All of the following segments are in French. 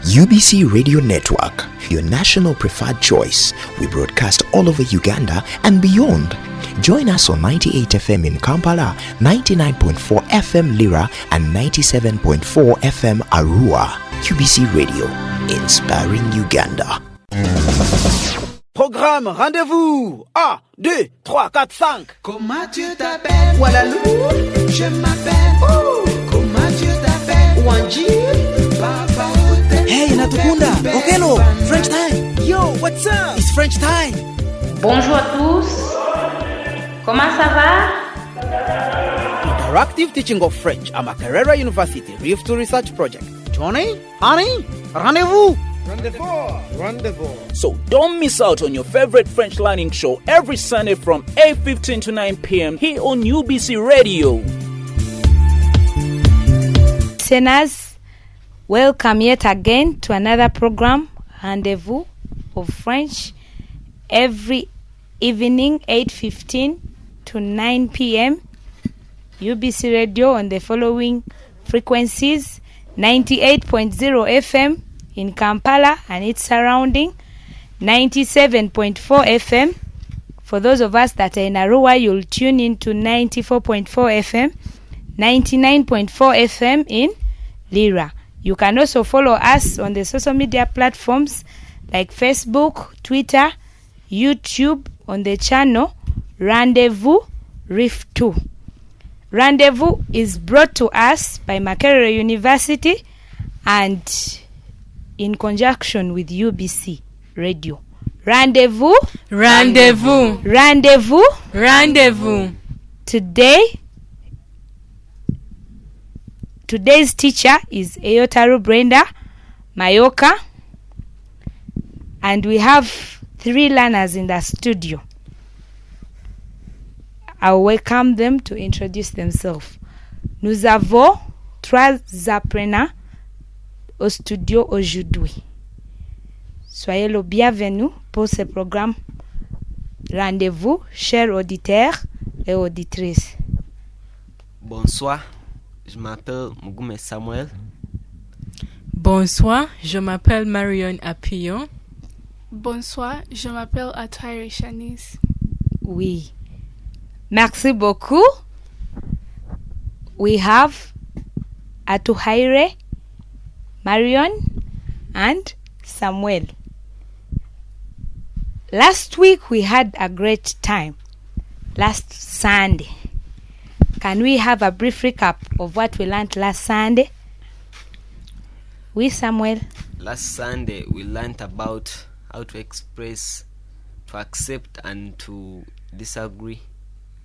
UBC Radio Network, your national preferred choice. We broadcast all over Uganda and beyond. Join us on 98 FM in Kampala, 99.4 FM Lira, and 97.4 FM Arua. UBC Radio, inspiring Uganda. Programme Rendez-vous 1, 2, 3, 4, 5. Comment tu t'appelles? Walalou, je m'appelle. Oh, comment tu t'appelles? Wanji, Papa. Hey, Natukunda, Okelo, French time. Yo, what's up? It's French time. Bonjour à tous. Comment ça va? Interactive teaching of French at Makerere University RIF research project. Johnny, Annie, rendezvous. Rendezvous. So don't miss out on your favorite French learning show every Sunday from 8:15 to 9 p.m. here on UBC Radio. Listeners, welcome yet again to another program, Rendez-vous of French, every evening 8:15 to 9 p.m. UBC Radio on the following frequencies: 98.0 FM in Kampala and its surrounding, 97.4 FM. For those of us that are in Arua, you'll tune in to 94.4 FM, 99.4 FM in Lira. You can also follow us on the social media platforms like Facebook, Twitter, YouTube on the channel Rendez-vous RIF 2. Rendezvous is brought to us by Makerere University and in conjunction with UBC Radio. Rendezvous. Rendezvous. Rendezvous. Rendezvous. Today's teacher is Eyotaru Brenda Mayoka, and we have 3 learners in the studio. I'll welcome them to introduce themselves. Nous avons 3 apprenants au studio aujourd'hui. Soyez le bienvenu pour ce programme Rendez-vous, chers auditeurs et auditrices. Bonsoir, je m'appelle Mugume Samuel. Bonsoir, je m'appelle Marion Apillon. Bonsoir, je m'appelle Atwaire Shanice. Oui. Merci beaucoup. We have Atuhaire, Marion, and Samuel. Last week we had a great time. Last Sunday. Can we have a brief recap of what we learned last Sunday? Oui, Samuel. Last Sunday we learned about how to express, to accept and to disagree.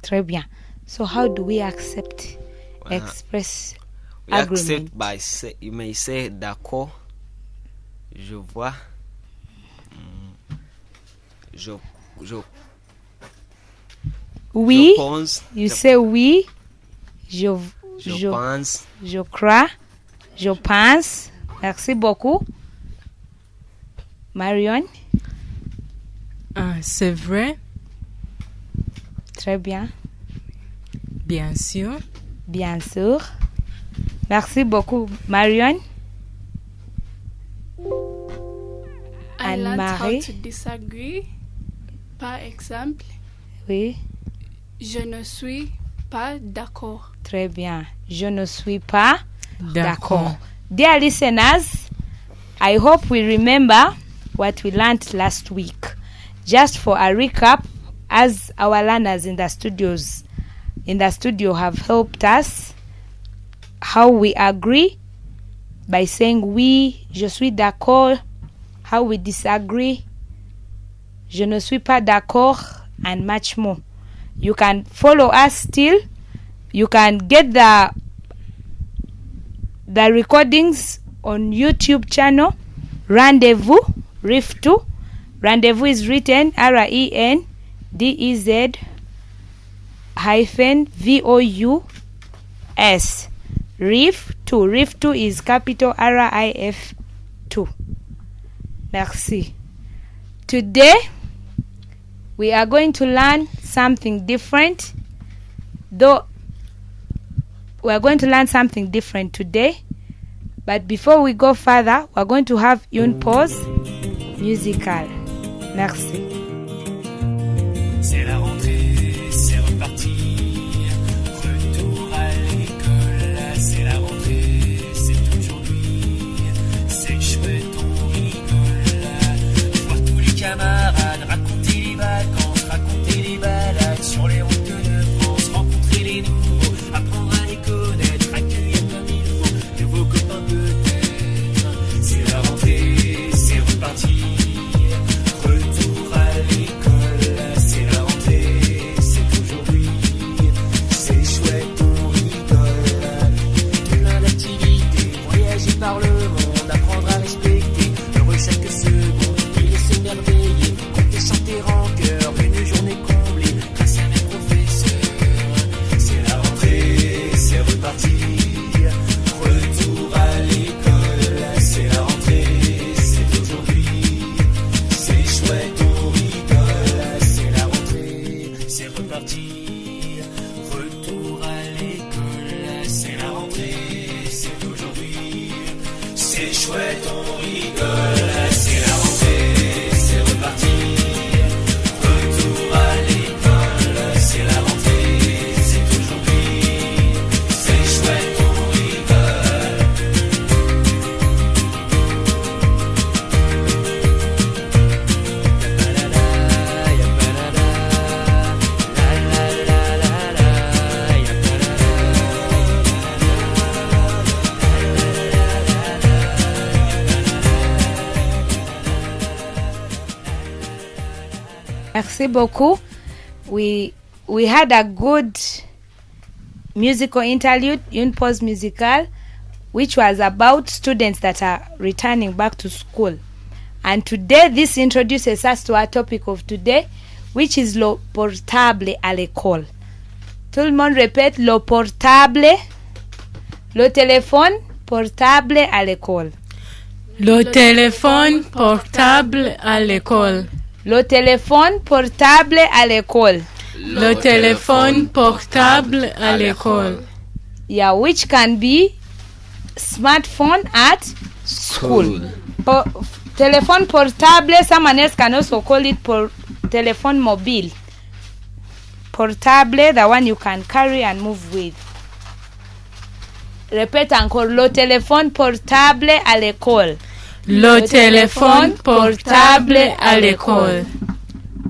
Très bien. So how do we accept, express we agreement? Accept by you may say d'accord, je vois, oui, je pense, you say oui, je pense, je crois, je pense. Merci beaucoup. Marion? C'est vrai. Très bien. Bien sûr. Bien sûr. Merci beaucoup, Marion. I learned how Anne-Marie. to disagree. Par exemple, Oui, je ne suis pas d'accord. très bien. Je ne suis pas D'accord. Dear listeners, I hope we remember what we learned last week. Just for a recap, as our learners in the studio have helped us, how we agree by saying oui, je suis d'accord, how we disagree, je ne suis pas d'accord, and much more. You can follow us still. You can get the recordings on YouTube channel Rendezvous RIF 2. Rendezvous is written RENDEZ-VOUS. RIF 2. RIF 2 is capital RIF 2. Merci. Today we are going to learn something different. Though we are going to learn something different today. But before we go further, we're going to have une pause musicale. Merci. C'est la rentrée, c'est reparti. Retour à l'école, c'est la rentrée, c'est aujourd'hui. C'est chouette, on rigole. Voir tous les camarades raconter les vacances, raconter les balades sur les routes de France, rencontrer les nouveaux, apprendre à les connaître, accueillir comme il faut, nouveaux copains peut-être. C'est la rentrée, c'est reparti. Retour à l'école, c'est la rentrée, c'est aujourd'hui. C'est chouette, on rigole. Plein d'activités, voyager par le monde, apprendre à respecter, heureux chaque seconde, et s'émerveiller, compter, chanter en chœur, une journée comblée, grâce à mes professeurs. C'est la rentrée, c'est reparti. Retour à l'école, c'est la rentrée, c'est aujourd'hui. C'est chouette, on rigole, c'est la rentrée, c'est reparti. Retour à l'école, c'est la rentrée, c'est aujourd'hui. C'est chouette, on rigole, c'est la rentrée, c'est reparti. Retour à l'école, c'est la rentrée, c'est aujourd'hui. C'est chouette, on rigole. Merci beaucoup. We had a good musical interlude, une pause musicale, which was about students that are returning back to school. And today, this introduces us to our topic of today, which is le portable à l'école. Tout le monde répète le portable, le téléphone portable à l'école. Le téléphone portable à l'école. Le téléphone portable à l'école. Le téléphone portable à l'école. Yeah, which can be smartphone at school. Telephone portable, someone else can also call it telephone mobile. Portable, the one you can carry and move with. Répète encore, le téléphone portable à l'école. Le téléphone portable à l'école.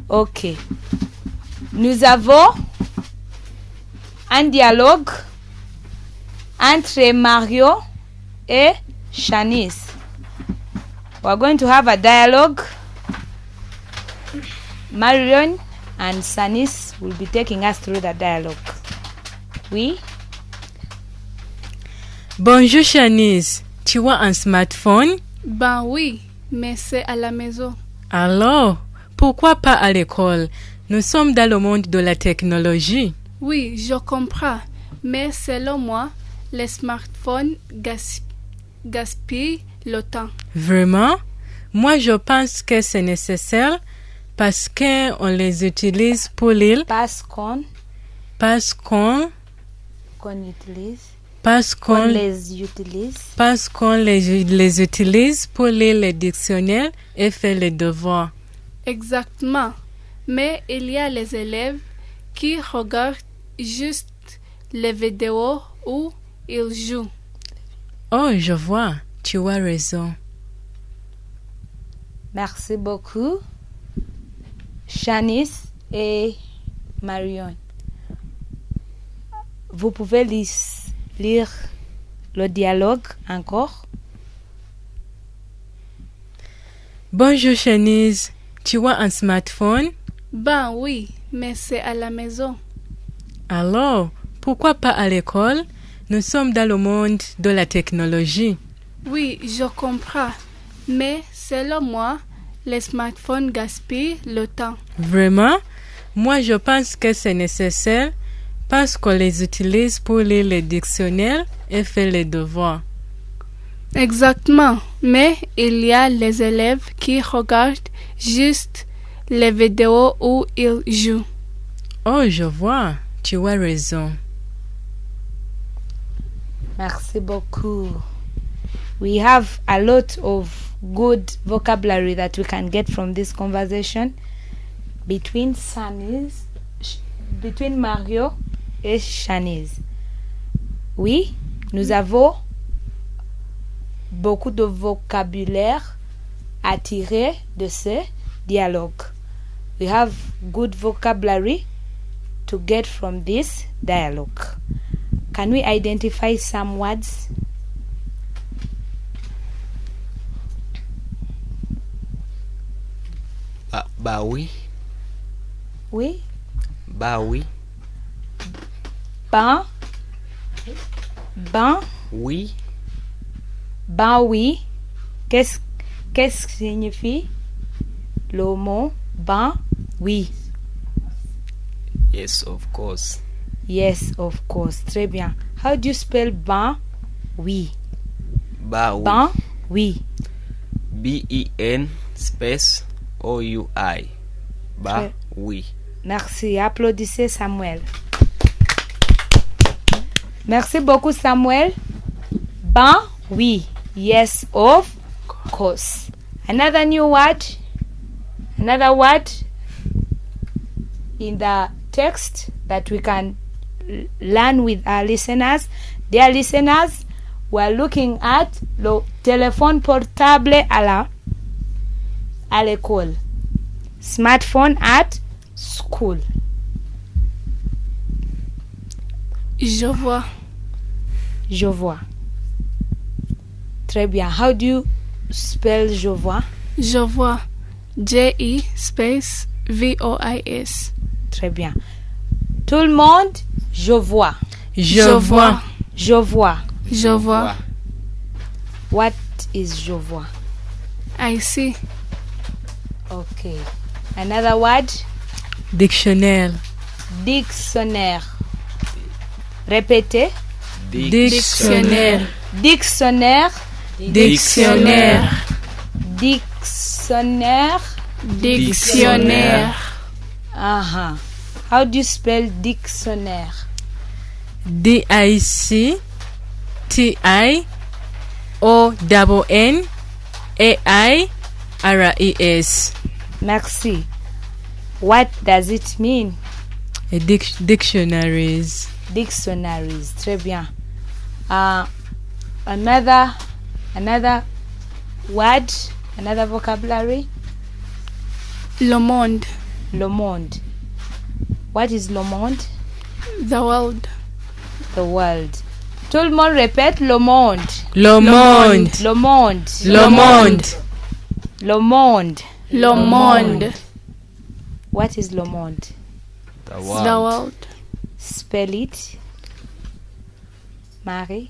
Ok. Nous avons un dialogue entre Mario et Shanice. We're going to have a dialogue. Marion and Shanice will be taking us through the dialogue. Oui? Bonjour Shanice, tu as un smartphone? Ben oui, mais c'est à la maison. Alors, pourquoi pas à l'école? Nous sommes dans le monde de la technologie. Oui, je comprends, mais selon moi, les smartphones gaspillent le temps. Vraiment? Moi, je pense que c'est nécessaire parce qu'on les utilise pour lire. Parce qu'on les utilise pour lire les dictionnaires et faire les devoirs. Exactement. Mais il y a les élèves qui regardent juste les vidéos où ils jouent. Oh, je vois. Tu as raison. Merci beaucoup, Shanice et Marion. Vous pouvez lire le dialogue encore. Bonjour Shanice, tu as un smartphone? Ben oui, mais c'est à la maison. Alors, pourquoi pas à l'école? Nous sommes dans le monde de la technologie. Oui, je comprends. Mais selon moi, les smartphones gaspillent le temps. Vraiment? Moi, je pense que c'est nécessaire parce qu'on les utilise pour lire les dictionnaires et faire les devoirs. Exactement. Mais il y a les élèves qui regardent juste les vidéos où ils jouent. Oh, je vois. Tu as raison. Merci beaucoup. We have a lot of good vocabulary that we can get from this conversation between Mario et Shanice. Oui, nous avons beaucoup de vocabulaire à tirer de ce dialogue. We have good vocabulary to get from this dialogue. Can we identify some words? Bah oui. Oui. Bah oui. Ben. Oui. Ben oui. Qu'est-ce que signifie le mot ben oui? Yes, of course. Yes, of course. Très bien. How do you spell ben oui? Bah oui. Ben oui. B-E-N space O-U-I. Bah oui. Merci. Applaudissez Samuel. Merci beaucoup Samuel. Ben oui. Yes, of course. Another new word. Another word in the text that we can learn with our listeners. Dear listeners, we are looking at le téléphone portable à l'école. Smartphone at school. Je vois. Je vois. Très bien. How do you spell je vois? Je vois. J-E space V-O-I-S. Très bien. Tout le monde, je vois. Je vois. Je vois. Je vois. What is je vois? I see. Okay. Another word? Dictionnaire. Dictionnaire. Répétez. Dictionnaire. Dictionnaire. Dictionnaire. Dictionnaire. Dictionnaire. Uh-huh. How do you spell dictionnaire? D-I-C-T-I-O-N-N-A-I-R-E-S. Merci. What does it mean? Dictionaries. Dictionaries. Très bien. Another word, another vocabulary. Le monde. Le monde. What is le monde? The world. The world. Tout le monde répète le monde. Le monde. Le monde. Le monde. Le monde. Le monde. What is le monde? The world. The world. Spell it. Marie.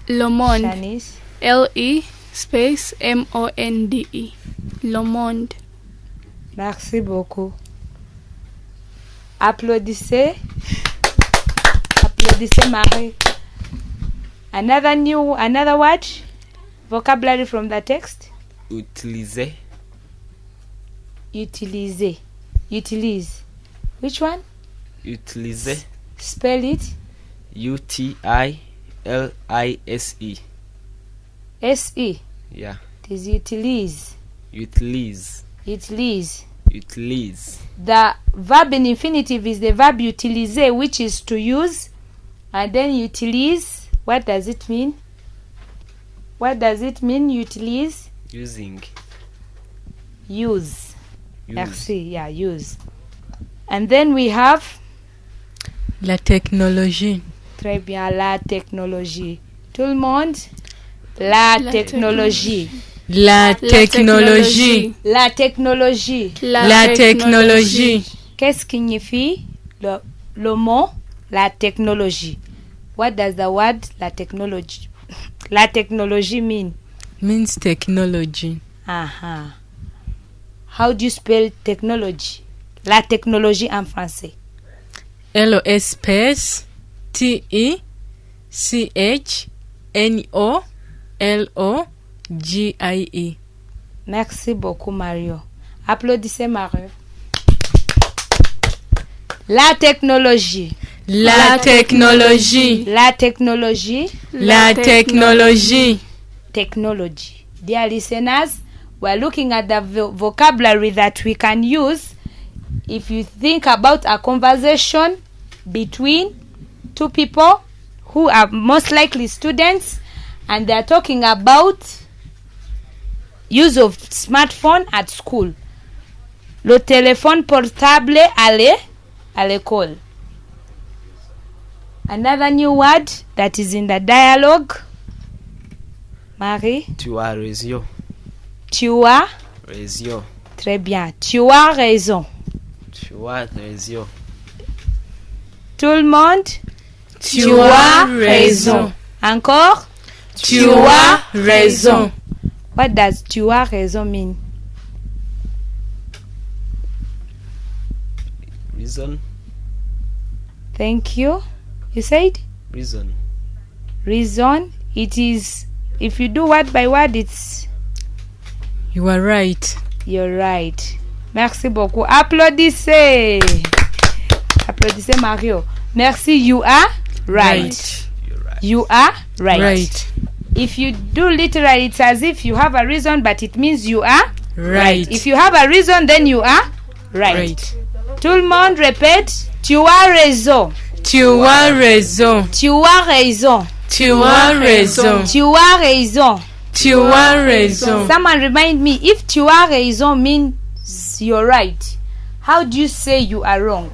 Le monde. Shanice. L-E space M-O-N-D-E. Le monde. Merci beaucoup. Applaudissez. Applaudissez Marie. Another word? Vocabulary from the text? Utiliser. Utiliser. Utilize. Which one? Utiliser. Spell it. U-T-I-L-I-S-E. S-E. Yeah. It is utilize. Utilize. Utilize. Utilize. The verb in infinitive is the verb utiliser, which is to use. And then utilize, what does it mean? What does it mean, utilize? Using. Use. Merci, yeah, use. And then we have... La technologie. Très bien, la technologie. Tout le monde? La technologie. La technologie. La technologie. La technologie. Qu'est-ce qui signifie le mot la technologie? What does the word la technologie mean? Means technology. Uh-huh. How do you spell technology? La technologie en français. L-O-S-P-H-N-O-L-O-G-I-E. Merci beaucoup, Mario. Applaudissez Mario. La technologie. La technologie. La technologie. La technologie. Technology. Dear listeners, we're looking at the vocabulary that we can use if you think about a conversation between two people who are most likely students and they're talking about use of smartphone at school. Le téléphone portable à l'école. Another new word that is in the dialogue. Marie? Tu as raison. Tu as Raison. Très bien. Tu as raison. Tu as raison. Tout le monde? Tu as raison. Encore? Tu as raison. What does tu as raison mean? Reason. Thank you. You said? Reason. Reason. It is, if you do word by word, it's You are right. you're right. Merci beaucoup. Applaudissez. Applaudissez Mario. Merci. You are right. You're right. You are right. Right. If you do literally, it's as if you have a reason, but it means you are Right. If you have a reason, then you are right. Right. Tout le monde répète. Tu as raison. Tu as raison. Tu as raison. Tu as raison. Tu as raison. Tu as raison. Someone remind me, if tu as raison means you're right, how do you say you are wrong?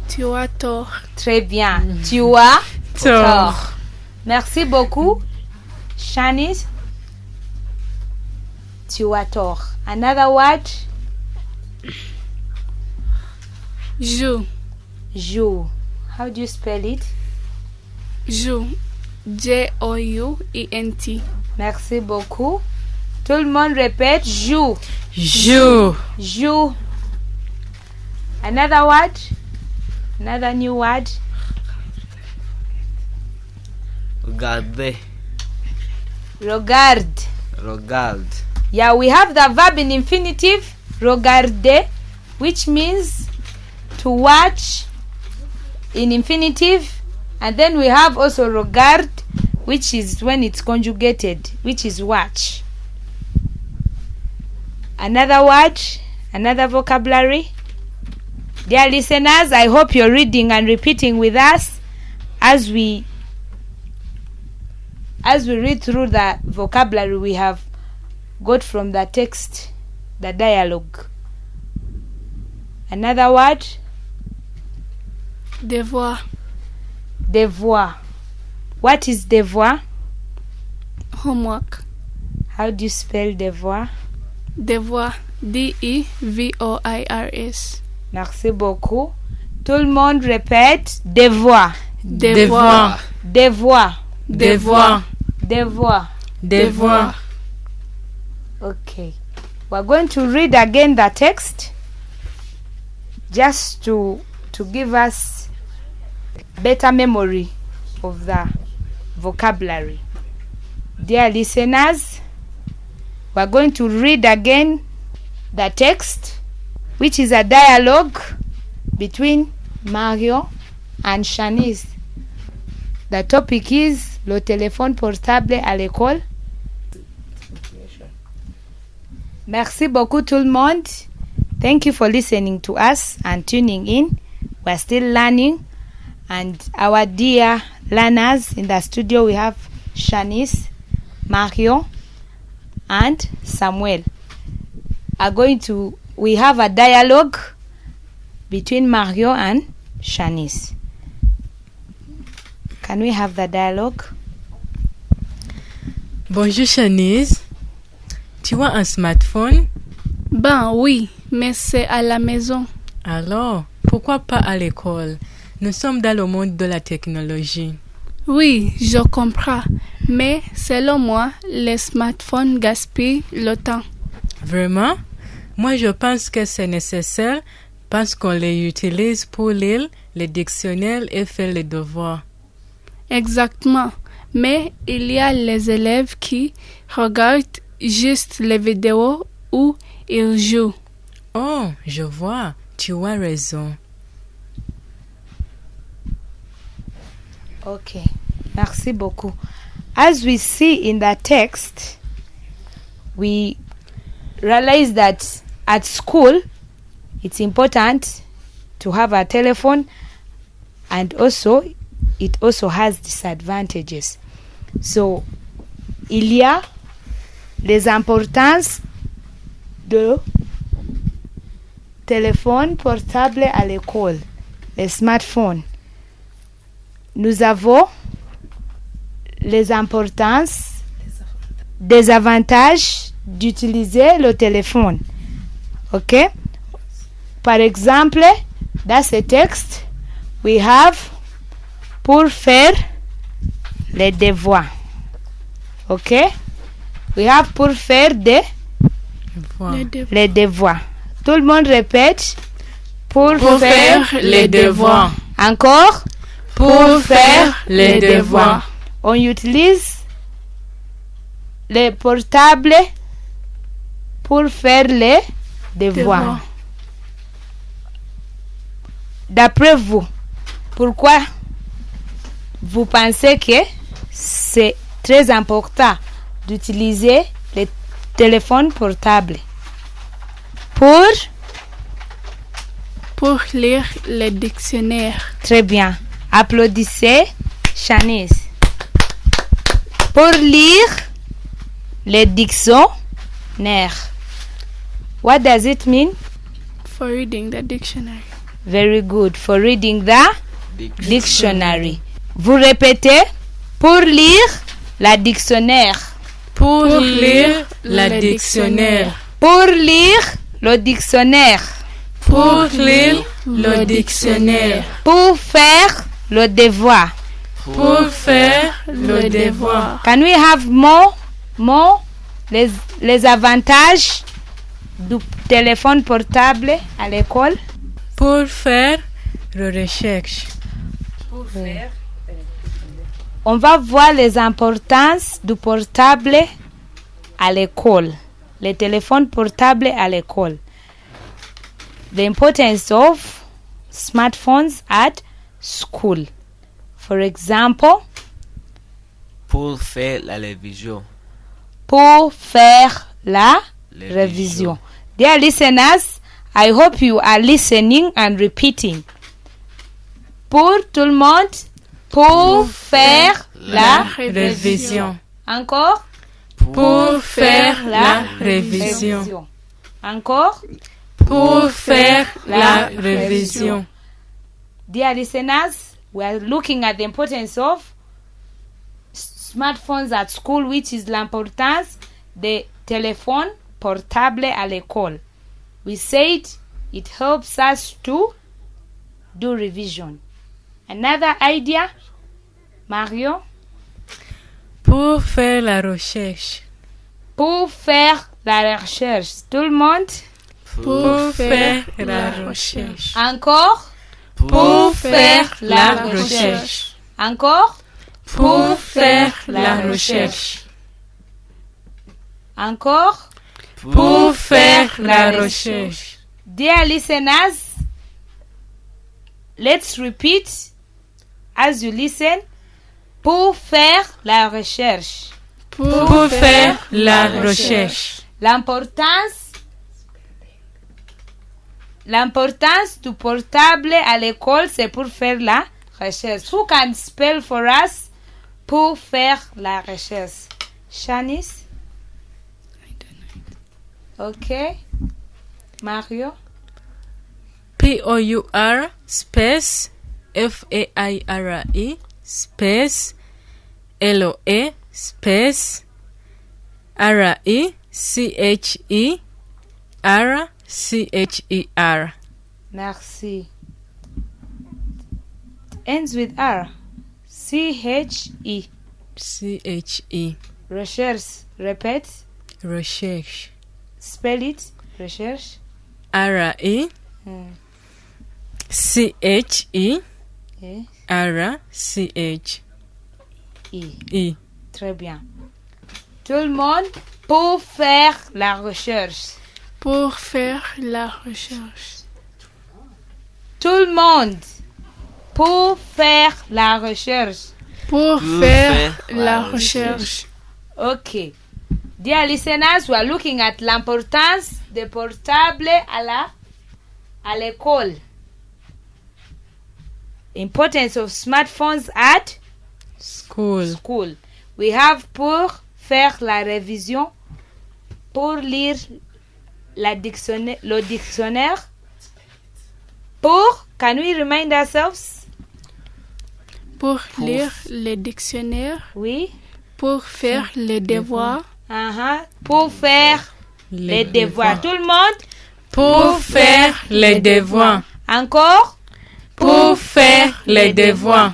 Tu as tort. Très bien. Tu as Tort. tort. Merci beaucoup. Shanice, tu as tort. Another word? Joue. Joue. How do you spell it? Joue. J-O-U-E-N-T. Merci beaucoup. Tout le monde répète joue. Joue. Joue. Another word? Another new word? Regarder. Regarde. Regarde. Yeah, we have the verb in infinitive, regarder, which means to watch in infinitive. And then we have also regard, which is when it's conjugated, which is watch. Another word, another vocabulary. Dear listeners, I hope you're reading and repeating with us as we read through the vocabulary we have got from the text, the dialogue. Another word? Devoir. Devoir. What is devoir? Homework. How do you spell devoir? Devoir. D-E-V-O-I-R-S. Merci beaucoup. Tout le monde répète devoir. Devoir. Devoir. Devoir. Devoir. Devoir. Okay. We're going to read again the text just to give us better memory of the vocabulary. Dear listeners, we're going to read again the text, which is a dialogue between Mario and Shanice. The topic is le téléphone portable à l'école. Merci beaucoup tout le monde. Thank you for listening to us and tuning in. We're still learning, and our dear learners in the studio, we have Shanice, Mario, and Samuel. We have a dialogue between Mario and Shanice. Can we have the dialogue? Bonjour Shanice. Tu as un smartphone? Ben oui, mais c'est à la maison. Alors, pourquoi pas à l'école? Nous sommes dans le monde de la technologie. Oui, je comprends. Mais selon moi, les smartphones gaspillent le temps. Vraiment? Moi, je pense que c'est nécessaire parce qu'on les utilise pour lire les dictionnaires et faire les devoirs. Exactement. Mais il y a les élèves qui regardent juste les vidéos où ils jouent. Oh, je vois. Tu as raison. Okay, merci beaucoup. As we see in the text, we realize that at school, it's important to have a telephone, and also, it also has disadvantages. So, il y a les importances de téléphone portable à l'école, les smartphones. Nous avons les importances, des avantages d'utiliser le téléphone. Ok? Par exemple, dans ce texte, we have pour faire les devoirs. Ok? We have pour faire les devoirs. Tout le monde répète. Pour faire les devoirs. Encore? Pour faire les devoirs. On utilise les portables pour faire les devoirs. D'après vous, pourquoi vous pensez que c'est très important d'utiliser les téléphones portables? Pour lire les dictionnaires. Très bien. Applaudissez, Shanice. Pour lire les dictionnaires. What does it mean? For reading the dictionary. Very good. For reading the dictionary. Vous répétez, pour lire la dictionnaire. Pour lire la dictionnaire. Pour lire le dictionnaire. Pour lire le dictionnaire. Pour faire le devoir. Pour faire le devoir. Can we have more les avantages du téléphone portable à l'école? Pour faire la recherche. On va voir les importances du portable à l'école. Les téléphones portables à l'école. The importance of smartphones at school. For example, Pour faire la révision. pour faire la révision. Dear listeners, I hope you are listening and repeating. Pour tout le monde, pour faire la révision. Encore? Pour faire la révision. Encore? Pour faire la révision. Dear listeners, we are looking at the importance of smartphones at school, which is l'importance des téléphones portables à l'école. We said it helps us to do revision. Another idea, Mario? Pour faire la recherche. Pour faire la recherche. Tout le monde? Pour faire la recherche. Encore? Pour faire la recherche. Encore? Pour faire la recherche. Encore? Pour faire la recherche. Dear listeners, let's repeat as you listen. Pour faire la recherche. Pour faire la recherche. L'importance du portable à l'école, c'est pour faire la recherche. Who can spell for us pour faire la recherche? Shanice? Okay. Mario? P-O-U-R space F-A-I-R-E space L-O-E space R-E-C-H-E-R-C-H-E-R. Merci. Ends with R. C-H-E. C-H-E. Recherche. Répète. Recherche. Spell it. Recherche. R-E C-H-E Et R-C-H-E. Très bien. Tout le monde pour faire la recherche. Pour faire la recherche. Tout le monde pour faire la recherche. Pour faire la recherche. Okay. Dear listeners, we are looking at l'importance des portables à l'école. Importance of smartphones at school. We have pour faire la révision, pour lire le dictionnaire, pour, can we remind ourselves? Pour lire le dictionnaire. Oui. Pour faire les devoirs. Pour faire les devoirs. Tout le monde? Pour faire les devoirs. Encore? Pour faire les devoirs.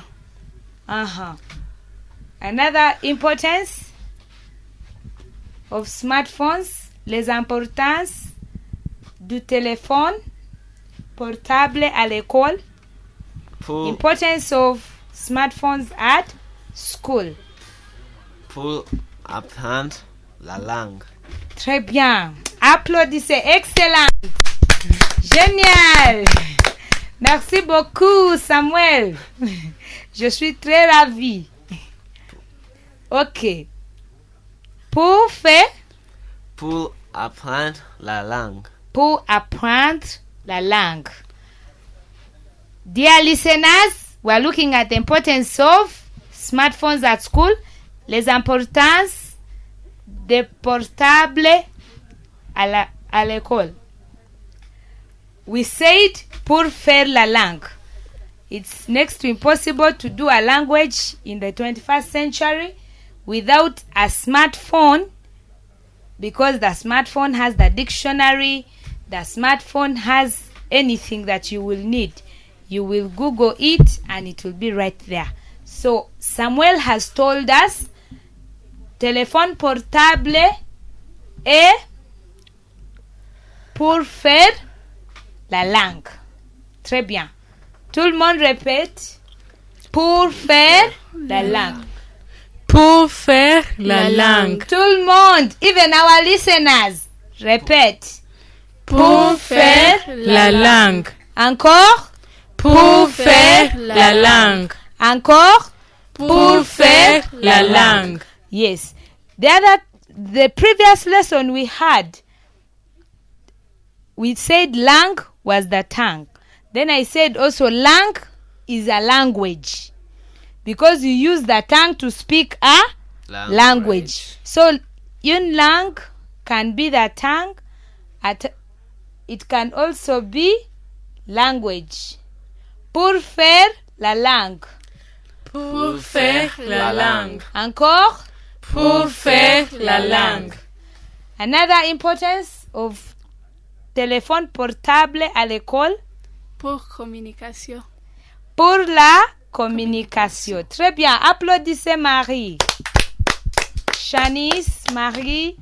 Another importance of smartphones, les importances du téléphone portable à l'école. Importance of smartphones at school. Pour apprendre la langue. Très bien. Applaudissez. Excellent. Génial. Merci beaucoup, Samuel. Je suis très ravie. Ok. Pour faire? Pour apprendre la langue. Pour apprendre la langue. Dear listeners, we are looking at the importance of smartphones at school. Les importances des portables à l'école. We said pour faire la langue. It's next to impossible to do a language in the 21st century without a smartphone, because the smartphone has the dictionary, the smartphone has anything that you will need. You will Google it and it will be right there. So Samuel has told us téléphone portable est pour faire la langue. Très bien. Tout le monde répète. Pour faire la langue. Pour faire la langue. Tout le monde, even our listeners, répète. Pour faire la langue. Encore. Pour faire la langue. Encore. Pour faire la langue. Yes. The previous lesson we had, we said langue was the tongue. Then I said also langue is a language, because you use the tongue to speak a language. So une langue can be the tongue. It can also be language. Pour faire la langue. Pour faire la langue. Encore. Pour faire la langue. Another importance of téléphone portable à l'école. Pour communication. Pour la communication. Très bien. Applaudissez Marie. Shanice, Marie,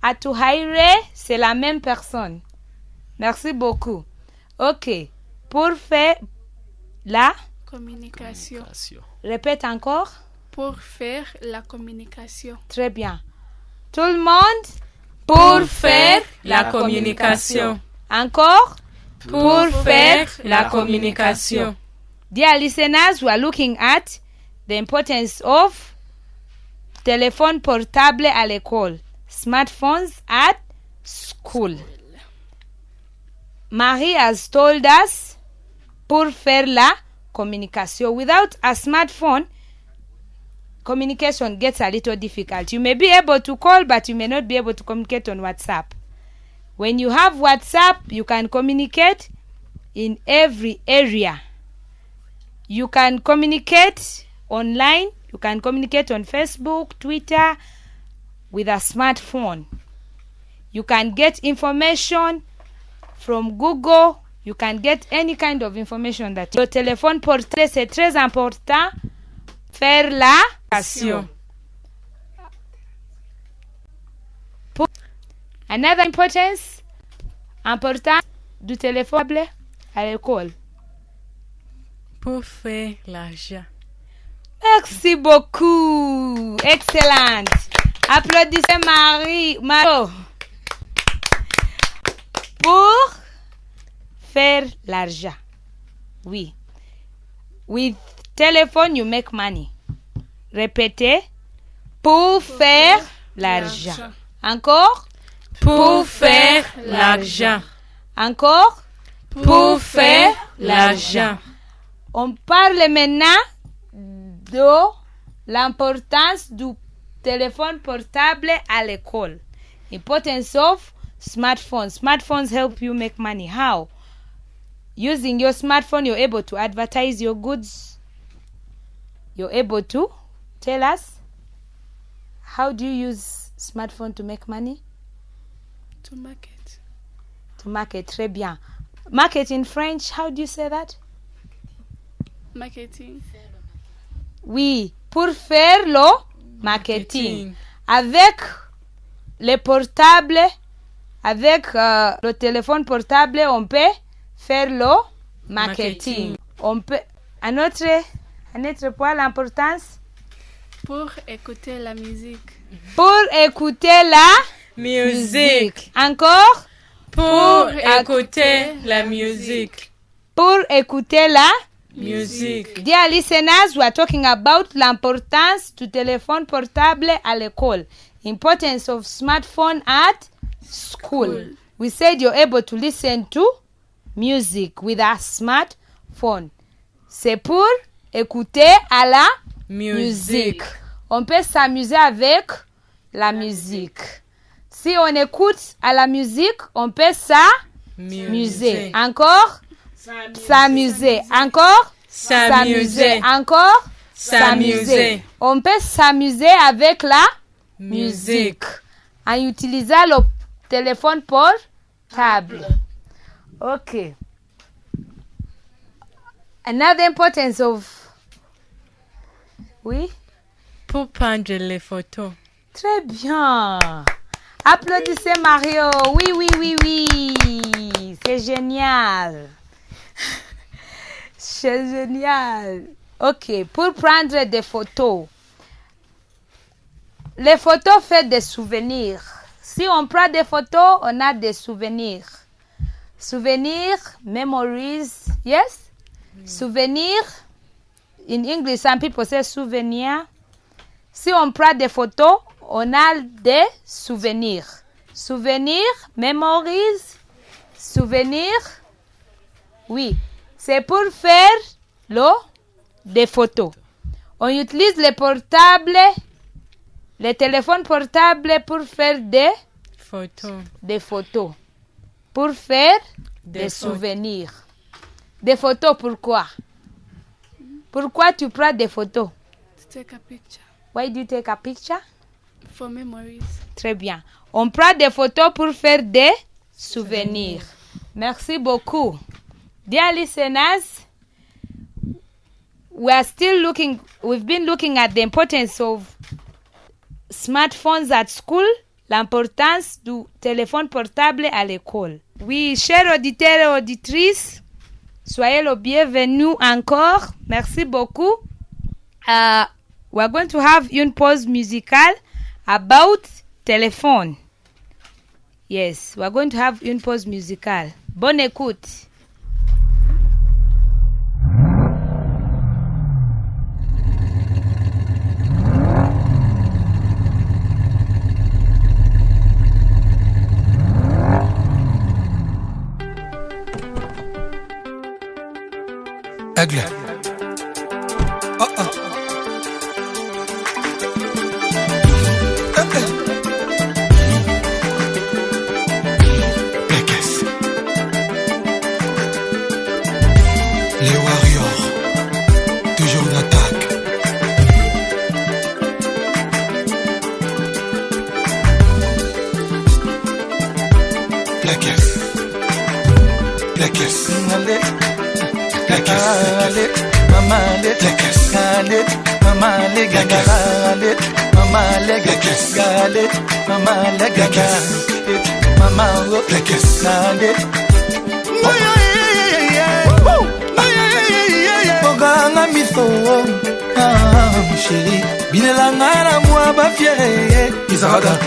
Atuhaire, c'est la même personne. Merci beaucoup. Ok. Pour faire la communication. Répète encore. Pour faire la communication. Très bien. Tout le monde. Pour faire la communication. Encore. Pour faire la communication. Dear listeners, we are looking at the importance of téléphone portable à l'école. Smartphones at school. Marie has told us pour faire la communication. Without a smartphone, communication gets a little difficult. You may be able to call, but you may not be able to communicate on WhatsApp. When you have WhatsApp, you can communicate in every area. You can communicate online. You can communicate on Facebook, Twitter, with a smartphone. You can get information from Google. You can get any kind of information that le téléphone portable, c'est très important. Faire la communication. Another importance important du téléphone à l'école. Pour faire l'argent. Merci beaucoup. Excellent. Applaudissez Marie. Pour faire l'argent. Oui. With telephone you make money. Répétez. Pour faire l'argent. Encore. Pour faire l'argent. Encore. Pour faire l'argent. On parle maintenant de l'importance du téléphone portable à l'école. Importance of smartphones. Smartphones help you make money. How? Using your smartphone, you're able to advertise your goods. You're able to tell us, how do you use smartphone to make money? To market. To market, très bien. Market in French, how do you say that? Marketing. Oui, pour faire le marketing. Avec les portables, avec le téléphone portable, on peut faire le marketing. On peut, un autre point, l'importance. Pour écouter la musique. Pour écouter la musique. Encore. Pour écouter la musique. Pour écouter la musique. Dear listeners, we are talking about l'importance du téléphone portable à l'école. Importance of smartphone at school. We said you're able to listen to music with a smartphone. C'est pour écouter à la musique. On peut s'amuser avec la musique. Si on écoute à la musique, on peut s'amuser. Encore? S'amuser. Encore? S'amuser. Encore? S'amuser. On peut s'amuser avec la musique en utilisant le téléphone portable. Okay. Another importance of... Oui? Pour prendre les photos. Très bien. Applaudissez Mario. Oui, oui, oui, oui. C'est génial. C'est génial. Ok, pour prendre des photos. Les photos font des souvenirs. Si on prend des photos, on a des souvenirs. Souvenirs, memories, yes? Souvenirs, in English, some people say souvenir. Si on prend des photos, on a des souvenirs. Souvenirs, memories, souvenirs, oui. C'est pour faire des photos. On utilise les portables, les téléphones portables pour faire des photos. Pour faire des souvenirs. Des photos, pourquoi? Pourquoi tu prends des photos? To take a picture. Why do you take a picture? For memories. Très bien. On prend des photos pour faire des souvenirs. Merci beaucoup. Dear listeners, we've been looking at the importance of smartphones at school, l'importance du téléphone portable à l'école. Oui, chers auditeurs et auditrices, soyez le bienvenu encore. Merci beaucoup. We're going to have une pause musicale about telephone. Yes, we're going to have une pause musicale. Bonne écoute. Aigle. Oh oh. Pékesse. Les Warriors. Toujours d'attaque. Pékesse. Pékesse. Mama let galet, mama le galet, mama le galet, mama le galet, mama le galet. Oganga miso, Chérie, binelanga na moi ba fiere. Kisarada,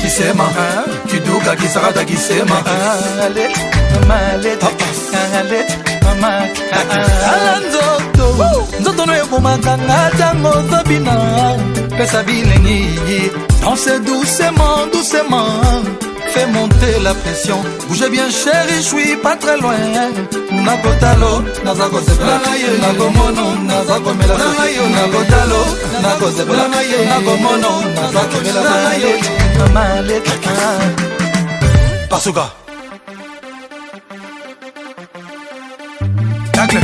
kisema, kiduka kisarada kisema. Alet, mama, alanzoto. Nzoto no yoko makanga tango zabina. Pesa bilengi, danse doucement, doucement. Fais monter la pression. Bouge bien chérie, je suis pas très loin. Nakotalo, nazako sepela. Nakomono, nazako mela. Nakotalo, nako sepela. Nakomono, nazako mela. Mamale, Pasuka. Tacle.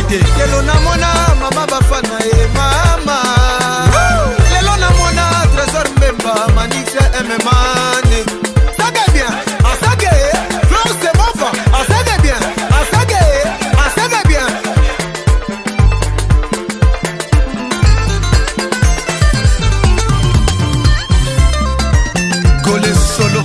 identité. Yelo na mona mama bafana Ememani. Sague bien, sague. Flow c'est bon pas. Sague bien, sague bien. Gole solo.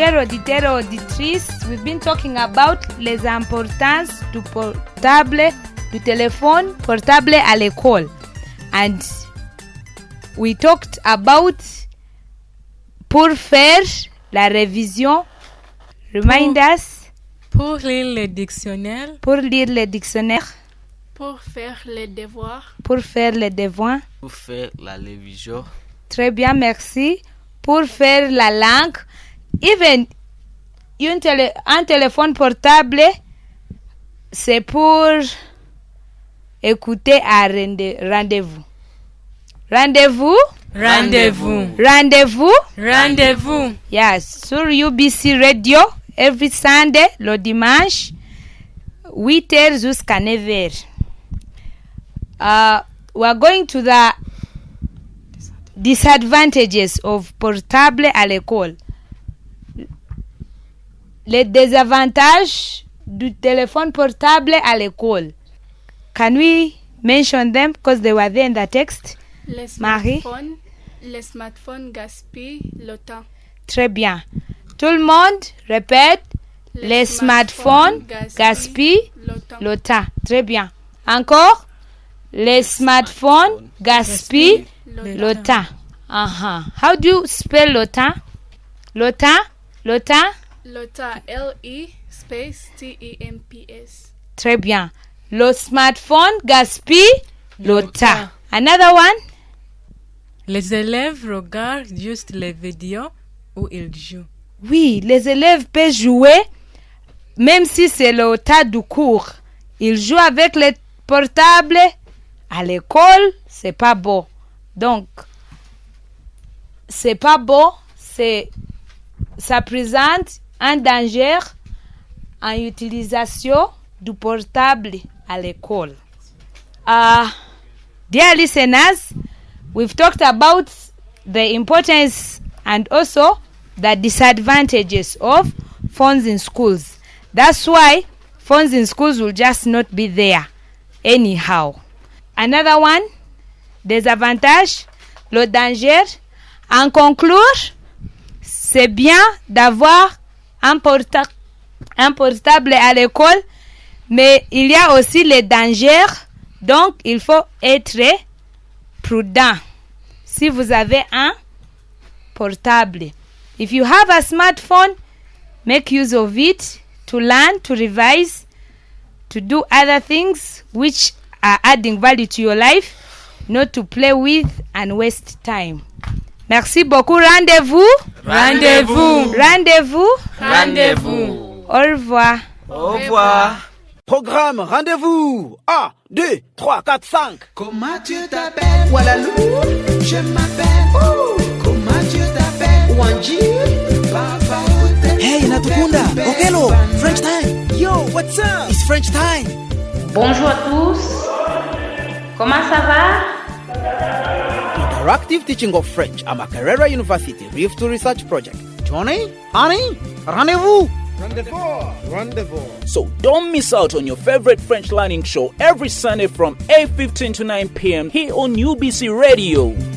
Chers auditeurs et auditrices, we've been talking about les importances du portable, du téléphone portable à l'école. And we talked about pour faire la révision. Remind us. Pour lire le dictionnaire. Pour lire le dictionnaire. Pour faire les devoirs. Pour faire les devoirs. Pour faire la révision. Très bien, merci. Pour faire la langue. Even un téléphone portable, c'est pour écouter à rendez-vous. Rendez-vous? Rendez-vous. Rendez-vous? Rendez-vous. Yes, sur UBC Radio, every Sunday, le dimanche, 8h jusqu'à 9h. We are going to the disadvantages of portable à l'école. Les désavantages du téléphone portable à l'école. Can we mention them because they were there in the text? Les Marie? smartphones gaspillent le temps. Très bien. Tout le monde répète. Les smartphones gaspillent le temps. Très bien. Encore. Les smartphones gaspillent le temps. How do you spell le temps? Le temps? Le temps? Le temps, L-E space T-E-M-P-S. Très bien. Le smartphone gaspille le temps. Another one? Les élèves regardent juste les vidéos où ils jouent. Oui, les élèves peuvent jouer même si c'est le temps du cours. Ils jouent avec les portables. À l'école, c'est pas beau. Donc, c'est pas beau. Ça présente un danger en utilisation du portable à l'école. Dear listeners, we've talked about the importance and also the disadvantages of phones in schools. That's why phones in schools will just not be there anyhow. Another one, désavantage, le danger. En conclure, c'est bien d'avoir un portable à l'école, mais il y a aussi les dangers, donc il faut être prudent. Si vous avez un portable, if you have a smartphone, make use of it to learn, to revise, to do other things which are adding value to your life, not to play with and waste time. Merci beaucoup. Rendez-vous. Rendez-vous. Rendez-vous. Rendez-vous. Au revoir. Au revoir. Programme Rendez-vous. 1, 2, 3, 4, 5. Comment tu t'appelles? Walalou, je m'appelle. Oh, comment tu t'appelles? Wanji, Papa. Hey, Natukunda. Okelo. French time. Yo, what's up? It's French time. Bonjour à tous. Comment ça va? Interactive teaching of French at Makerere University RIF Research Project. Johnny, honey, rendez-vous. Rendez-vous. So don't miss out on your favorite French learning show every Sunday from 8:15 to 9 p.m. here on UBC Radio.